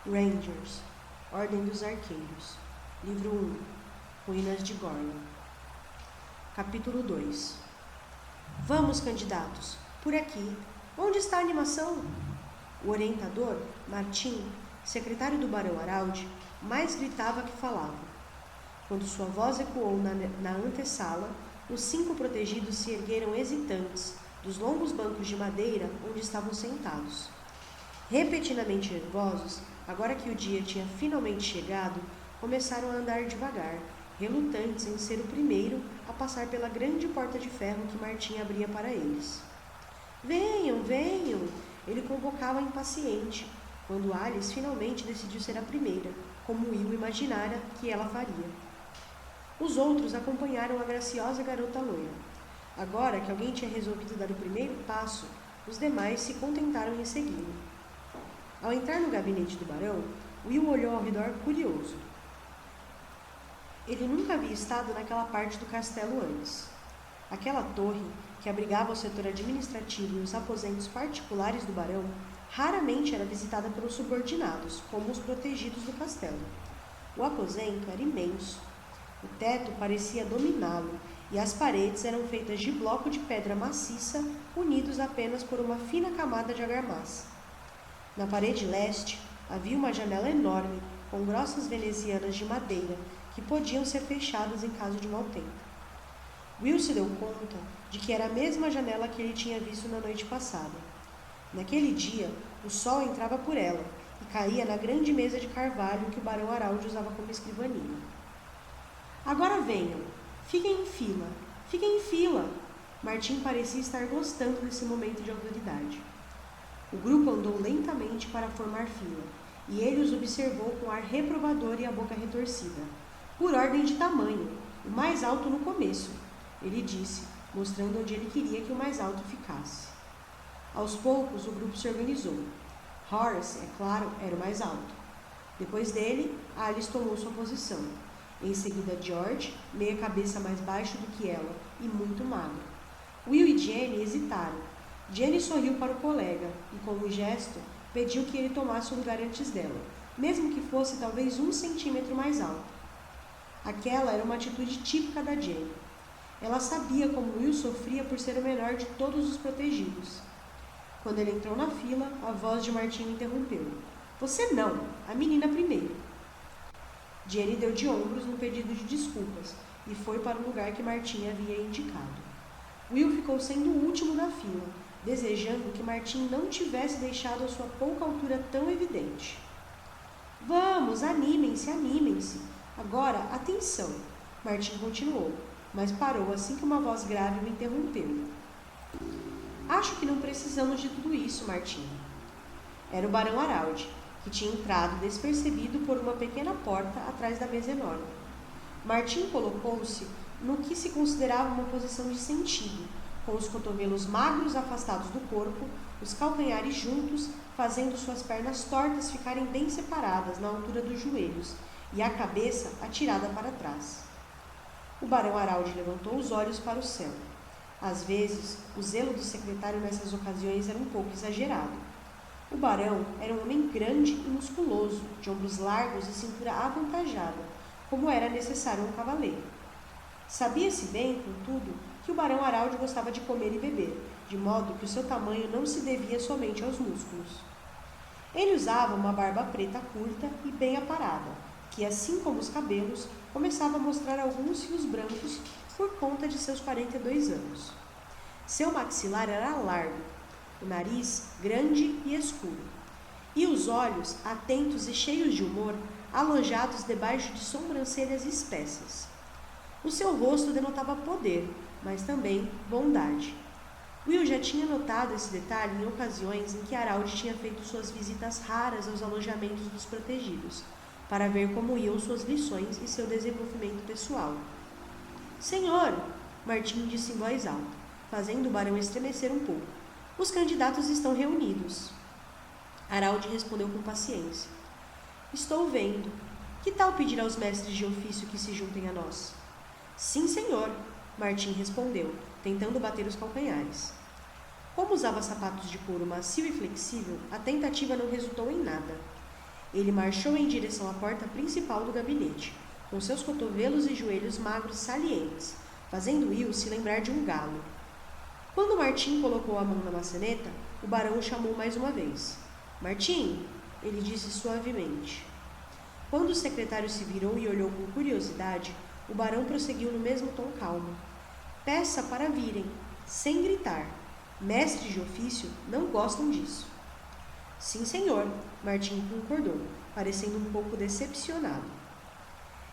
Rangers, Ordem dos Arqueiros. Livro 1, Ruínas de Gorla. Capítulo 2. Vamos, candidatos, por aqui. Onde está a animação? O orientador, Martim, secretário do Barão Araldi, mais gritava que falava. Quando sua voz ecoou na antessala, os 5 protegidos se ergueram hesitantes dos longos bancos de madeira onde estavam sentados. Repetidamente nervosos, agora que o dia tinha finalmente chegado, começaram a andar devagar, relutantes em ser o primeiro a passar pela grande porta de ferro que Martim abria para eles. Venham, venham! Ele convocava impaciente, quando Alice finalmente decidiu ser a primeira, como Will imaginara que ela faria. Os outros acompanharam a graciosa garota loira. Agora que alguém tinha resolvido dar o primeiro passo, os demais se contentaram em segui-lo. Ao entrar no gabinete do barão, Will olhou ao redor curioso. Ele nunca havia estado naquela parte do castelo antes. Aquela torre, que abrigava o setor administrativo e os aposentos particulares do barão, raramente era visitada pelos subordinados, como os protegidos do castelo. O aposento era imenso. O teto parecia dominá-lo, e as paredes eram feitas de bloco de pedra maciça, unidos apenas por uma fina camada de argamassa. Na parede leste havia uma janela enorme, com grossas venezianas de madeira, que podiam ser fechadas em caso de mau tempo. Will se deu conta de que era a mesma janela que ele tinha visto na noite passada. Naquele dia, o sol entrava por ela e caía na grande mesa de carvalho que o barão Araldi usava como escrivaninha. Agora venham, fiquem em fila, fiquem em fila! Martim parecia estar gostando desse momento de autoridade. O grupo andou lentamente para formar fila, e ele os observou com ar reprovador e a boca retorcida. Por ordem de tamanho, o mais alto no começo, ele disse, mostrando onde ele queria que o mais alto ficasse. Aos poucos, o grupo se organizou. Horace, é claro, era o mais alto. Depois dele, Alice tomou sua posição. Em seguida, George, meia cabeça mais baixo do que ela e muito magro. Will e Jenny hesitaram. Jenny sorriu para o colega e, com um gesto, pediu que ele tomasse o lugar antes dela, mesmo que fosse talvez 1 centímetro mais alto. Aquela era uma atitude típica da Jenny. Ela sabia como Will sofria por ser o menor de todos os protegidos. Quando ele entrou na fila, a voz de Martim interrompeu. Você não, a menina primeiro. Jenny deu de ombros no pedido de desculpas e foi para o lugar que Martim havia indicado. Will ficou sendo o último da fila, desejando que Martim não tivesse deixado a sua pouca altura tão evidente. Vamos, animem-se, animem-se. Agora, atenção, Martim continuou, mas parou assim que uma voz grave o interrompeu. Acho que não precisamos de tudo isso, Martim. Era o barão Araldi, que tinha entrado despercebido por uma pequena porta atrás da mesa enorme. Martim colocou-se no que se considerava uma posição de sentido, com os cotovelos magros afastados do corpo, os calcanhares juntos, fazendo suas pernas tortas ficarem bem separadas na altura dos joelhos e a cabeça atirada para trás. O barão Araldi levantou os olhos para o céu. Às vezes, o zelo do secretário nessas ocasiões era um pouco exagerado. O barão era um homem grande e musculoso, de ombros largos e cintura avantajada, como era necessário a um cavaleiro. Sabia-se bem, contudo, que o barão Araldi gostava de comer e beber, de modo que o seu tamanho não se devia somente aos músculos. Ele usava uma barba preta curta e bem aparada, que, assim como os cabelos, começava a mostrar alguns fios brancos por conta de seus 42 anos. Seu maxilar era largo, o nariz grande e escuro, e os olhos, atentos e cheios de humor, alojados debaixo de sobrancelhas espessas. O seu rosto denotava poder, mas também bondade. Will já tinha notado esse detalhe em ocasiões em que Araldi tinha feito suas visitas raras aos alojamentos dos protegidos, para ver como iam suas lições e seu desenvolvimento pessoal. Senhor, Martim disse em voz alta, fazendo o barão estremecer um pouco. Os candidatos estão reunidos. Araldi respondeu com paciência. Estou vendo. Que tal pedir aos mestres de ofício que se juntem a nós? Sim, senhor, Martim respondeu, tentando bater os calcanhares. Como usava sapatos de couro macio e flexível, a tentativa não resultou em nada. Ele marchou em direção à porta principal do gabinete, com seus cotovelos e joelhos magros salientes, fazendo Will se lembrar de um galo. Quando Martim colocou a mão na maçaneta, o barão o chamou mais uma vez. Martim, ele disse suavemente. Quando o secretário se virou e olhou com curiosidade, o barão prosseguiu no mesmo tom calmo. Peça para virem, sem gritar. Mestres de ofício não gostam disso. Sim, senhor, Martim concordou, parecendo um pouco decepcionado.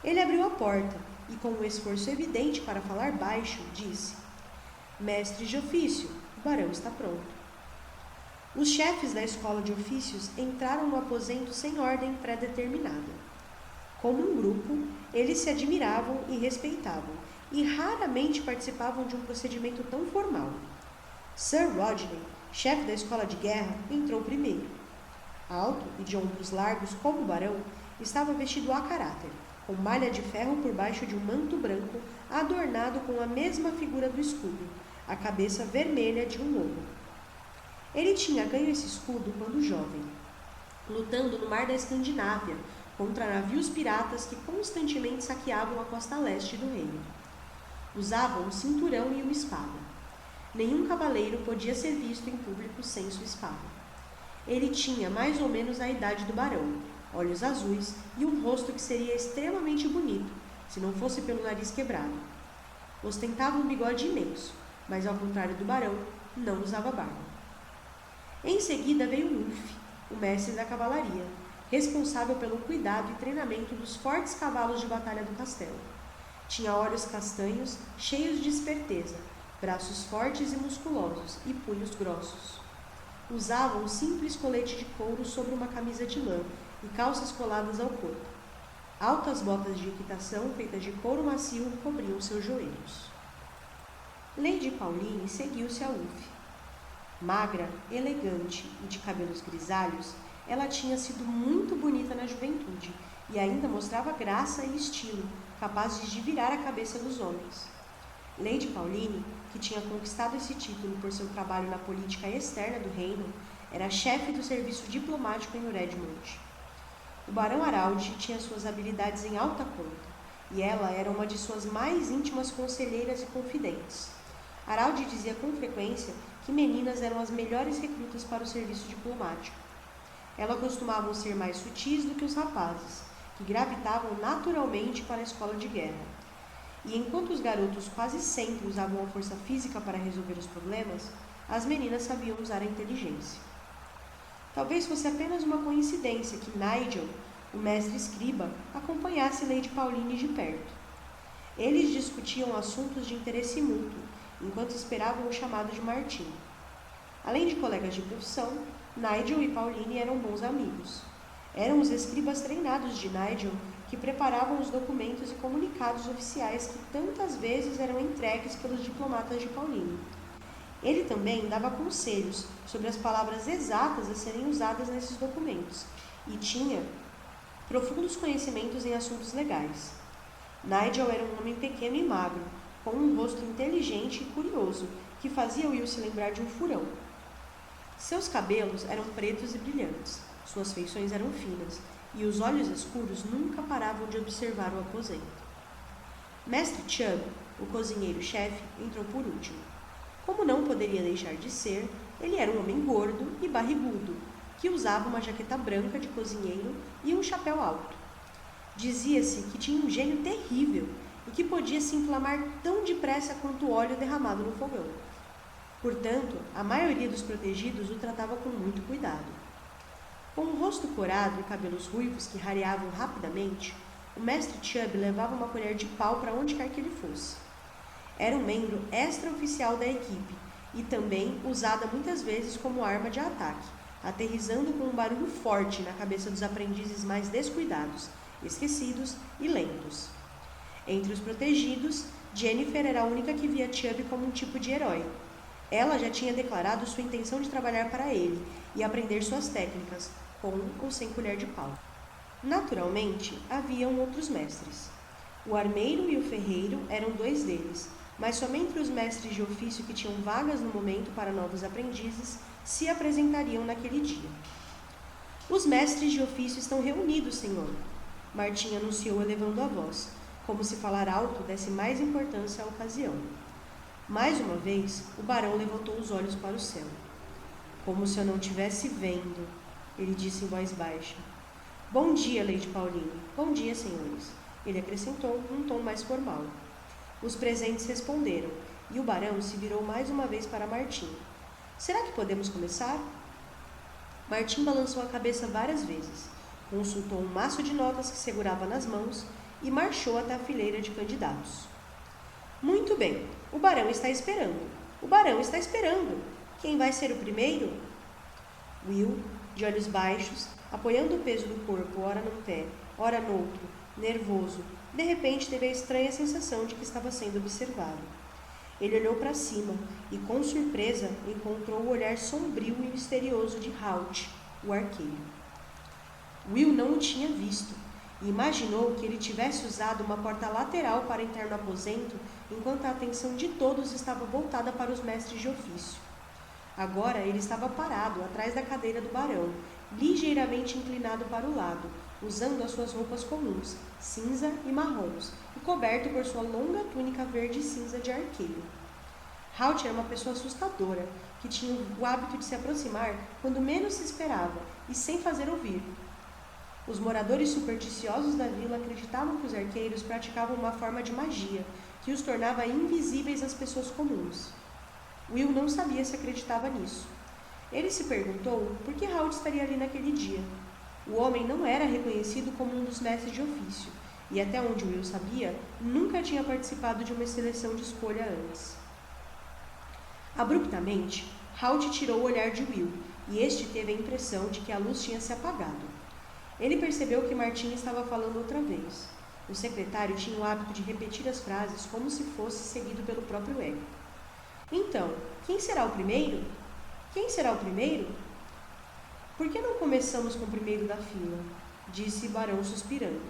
Ele abriu a porta e, com um esforço evidente para falar baixo, disse: Mestres de ofício, o barão está pronto. Os chefes da escola de ofícios entraram no aposento sem ordem pré-determinada. Como um grupo, eles se admiravam e respeitavam, e raramente participavam de um procedimento tão formal. Sir Rodney, chefe da escola de guerra, entrou primeiro. Alto e de ombros largos como o barão, estava vestido a caráter, com malha de ferro por baixo de um manto branco adornado com a mesma figura do escudo, a cabeça vermelha de um lobo. Ele tinha ganho esse escudo quando jovem, lutando no mar da Escandinávia contra navios piratas que constantemente saqueavam a costa leste do reino. Usava um cinturão e uma espada. Nenhum cavaleiro podia ser visto em público sem sua espada. Ele tinha mais ou menos a idade do barão, olhos azuis e um rosto que seria extremamente bonito, se não fosse pelo nariz quebrado. Ostentava um bigode imenso, mas ao contrário do barão, não usava barba. Em seguida veio Ulf, o mestre da cavalaria, responsável pelo cuidado e treinamento dos fortes cavalos de batalha do castelo. Tinha olhos castanhos, cheios de esperteza, braços fortes e musculosos e punhos grossos. Usava um simples colete de couro sobre uma camisa de lã e calças coladas ao corpo. Altas botas de equitação feitas de couro macio cobriam seus joelhos. Lady Pauline seguiu-se a Ulf. Magra, elegante e de cabelos grisalhos, ela tinha sido muito bonita na juventude e ainda mostrava graça e estilo, capazes de virar a cabeça dos homens. Lady Pauline, que tinha conquistado esse título por seu trabalho na política externa do reino, era chefe do serviço diplomático em Redmond. O barão Harald tinha suas habilidades em alta conta, e ela era uma de suas mais íntimas conselheiras e confidentes. Harald dizia com frequência que meninas eram as melhores recrutas para o serviço diplomático. Elas costumavam ser mais sutis do que os rapazes, que gravitavam naturalmente para a escola de guerra. E enquanto os garotos quase sempre usavam a força física para resolver os problemas, as meninas sabiam usar a inteligência. Talvez fosse apenas uma coincidência que Nigel, o mestre escriba, acompanhasse Lady Pauline de perto. Eles discutiam assuntos de interesse mútuo, enquanto esperavam o chamado de Martim. Além de colegas de profissão, Nigel e Pauline eram bons amigos. Eram os escribas treinados de Nigel que preparavam os documentos e comunicados oficiais que tantas vezes eram entregues pelos diplomatas de Pauline. Ele também dava conselhos sobre as palavras exatas a serem usadas nesses documentos e tinha profundos conhecimentos em assuntos legais. Nigel era um homem pequeno e magro, com um rosto inteligente e curioso, que fazia Will se lembrar de um furão. Seus cabelos eram pretos e brilhantes, suas feições eram finas, e os olhos escuros nunca paravam de observar o aposento. Mestre Chubb, o cozinheiro-chefe, entrou por último. Como não poderia deixar de ser, ele era um homem gordo e barrigudo, que usava uma jaqueta branca de cozinheiro e um chapéu alto. Dizia-se que tinha um gênio terrível e que podia se inflamar tão depressa quanto o óleo derramado no fogão. Portanto, a maioria dos protegidos o tratava com muito cuidado. Com o rosto corado e cabelos ruivos que rareavam rapidamente, o mestre Chubb levava uma colher de pau para onde quer que ele fosse. Era um membro extraoficial da equipe e também usada muitas vezes como arma de ataque, aterrissando com um barulho forte na cabeça dos aprendizes mais descuidados, esquecidos e lentos. Entre os protegidos, Jennifer era a única que via Chubb como um tipo de herói. Ela já tinha declarado sua intenção de trabalhar para ele e aprender suas técnicas, com ou sem colher de pau. Naturalmente, haviam outros mestres. O armeiro e o ferreiro eram dois deles, mas somente os mestres de ofício que tinham vagas no momento para novos aprendizes se apresentariam naquele dia. Os mestres de ofício estão reunidos, senhor, Martim anunciou elevando a voz, como se falar alto desse mais importância à ocasião. Mais uma vez, o barão levantou os olhos para o céu. Como se eu não tivesse vendo, ele disse em voz baixa. Bom dia, Lady Pauline. Bom dia, senhores. Ele acrescentou num tom mais formal. Os presentes responderam, e o barão se virou mais uma vez para Martim. Será que podemos começar? Martim balançou a cabeça várias vezes, consultou um maço de notas que segurava nas mãos e marchou até a fileira de candidatos. Muito bem, o barão está esperando. O barão está esperando. Quem vai ser o primeiro? Will, de olhos baixos, apoiando o peso do corpo ora num pé, ora no outro, nervoso, de repente teve a estranha sensação de que estava sendo observado. Ele olhou para cima e, com surpresa, encontrou o olhar sombrio e misterioso de Halt, o arqueiro. Will não o tinha visto e imaginou que ele tivesse usado uma porta lateral para entrar no aposento enquanto a atenção de todos estava voltada para os mestres de ofício. Agora ele estava parado atrás da cadeira do barão, ligeiramente inclinado para o lado, usando as suas roupas comuns, cinza e marrons, e coberto por sua longa túnica verde e cinza de arqueiro. Halt era uma pessoa assustadora, que tinha o hábito de se aproximar quando menos se esperava e sem fazer ouvir. Os moradores supersticiosos da vila acreditavam que os arqueiros praticavam uma forma de magia que os tornava invisíveis às pessoas comuns. Will não sabia se acreditava nisso. Ele se perguntou por que Halt estaria ali naquele dia. O homem não era reconhecido como um dos mestres de ofício, e até onde Will sabia, nunca tinha participado de uma seleção de escolha antes. Abruptamente, Halt tirou o olhar de Will, e este teve a impressão de que a luz tinha se apagado. Ele percebeu que Martim estava falando outra vez. O secretário tinha o hábito de repetir as frases como se fosse seguido pelo próprio ego. Então, quem será o primeiro? Quem será o primeiro? Por que não começamos com o primeiro da fila? Disse o barão suspirando,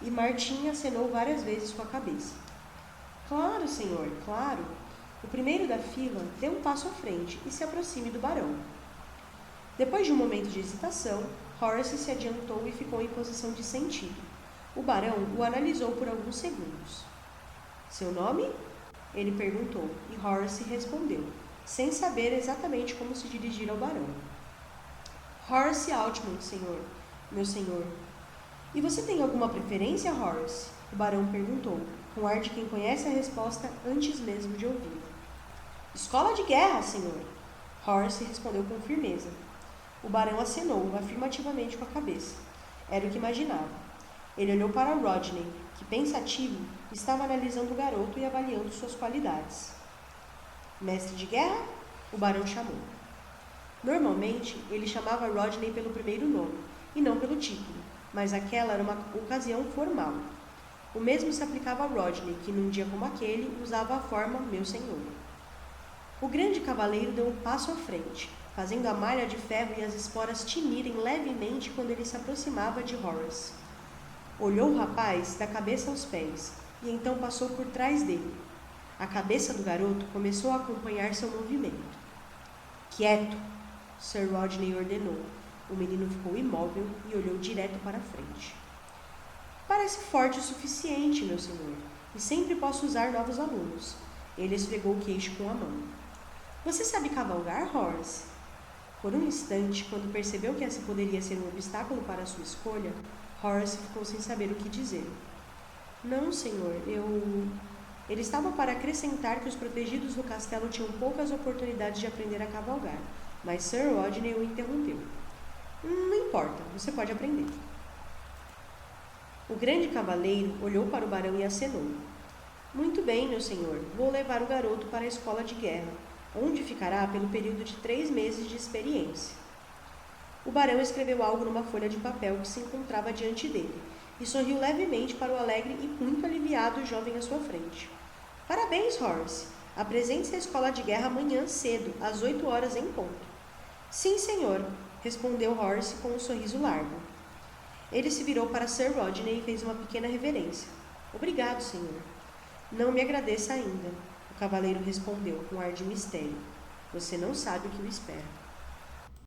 e Martim acenou várias vezes com a cabeça. Claro, senhor, claro. O primeiro da fila dê um passo à frente e se aproxime do barão. Depois de um momento de hesitação, Horace se adiantou e ficou em posição de sentido. O barão o analisou por alguns segundos. Seu nome? Ele perguntou, e Horace respondeu, sem saber exatamente como se dirigir ao barão. Horace Altman, senhor, meu senhor. E você tem alguma preferência, Horace? O barão perguntou, com ar de quem conhece a resposta antes mesmo de ouvi-la. Escola de guerra, senhor. Horace respondeu com firmeza. O barão acenou afirmativamente com a cabeça. Era o que imaginava. Ele olhou para Rodney, que, pensativo, estava analisando o garoto e avaliando suas qualidades. Mestre de guerra? O barão chamou. Normalmente, ele chamava Rodney pelo primeiro nome, e não pelo título, mas aquela era uma ocasião formal. O mesmo se aplicava a Rodney, que num dia como aquele usava a forma meu senhor. O grande cavaleiro deu um passo à frente, fazendo a malha de ferro e as esporas tinirem levemente quando ele se aproximava de Horace. Olhou o rapaz da cabeça aos pés, e então passou por trás dele. A cabeça do garoto começou a acompanhar seu movimento. Quieto! Sir Rodney ordenou. O menino ficou imóvel e olhou direto para a frente. Parece forte o suficiente, meu senhor, e sempre posso usar novos alunos. Ele esfregou o queixo com a mão. Você sabe cavalgar, Horace? Por um instante, quando percebeu que essa poderia ser um obstáculo para a sua escolha, Horace ficou sem saber o que dizer. Não, senhor, Ele estava para acrescentar que os protegidos do castelo tinham poucas oportunidades de aprender a cavalgar, mas Sir Rodney o interrompeu. Não importa, você pode aprender. O grande cavaleiro olhou para o barão e acenou. Muito bem, meu senhor, vou levar o garoto para a escola de guerra, onde ficará pelo período de 3 meses de experiência. O barão escreveu algo numa folha de papel que se encontrava diante dele, e sorriu levemente para o alegre e muito aliviado jovem à sua frente. Parabéns, Horace! Apresente-se à escola de guerra amanhã cedo, às 8 horas em ponto. Sim, senhor, respondeu Horace com um sorriso largo. Ele se virou para Sir Rodney e fez uma pequena reverência. Obrigado, senhor. Não me agradeça ainda, o cavaleiro respondeu com ar de mistério. Você não sabe o que o espera.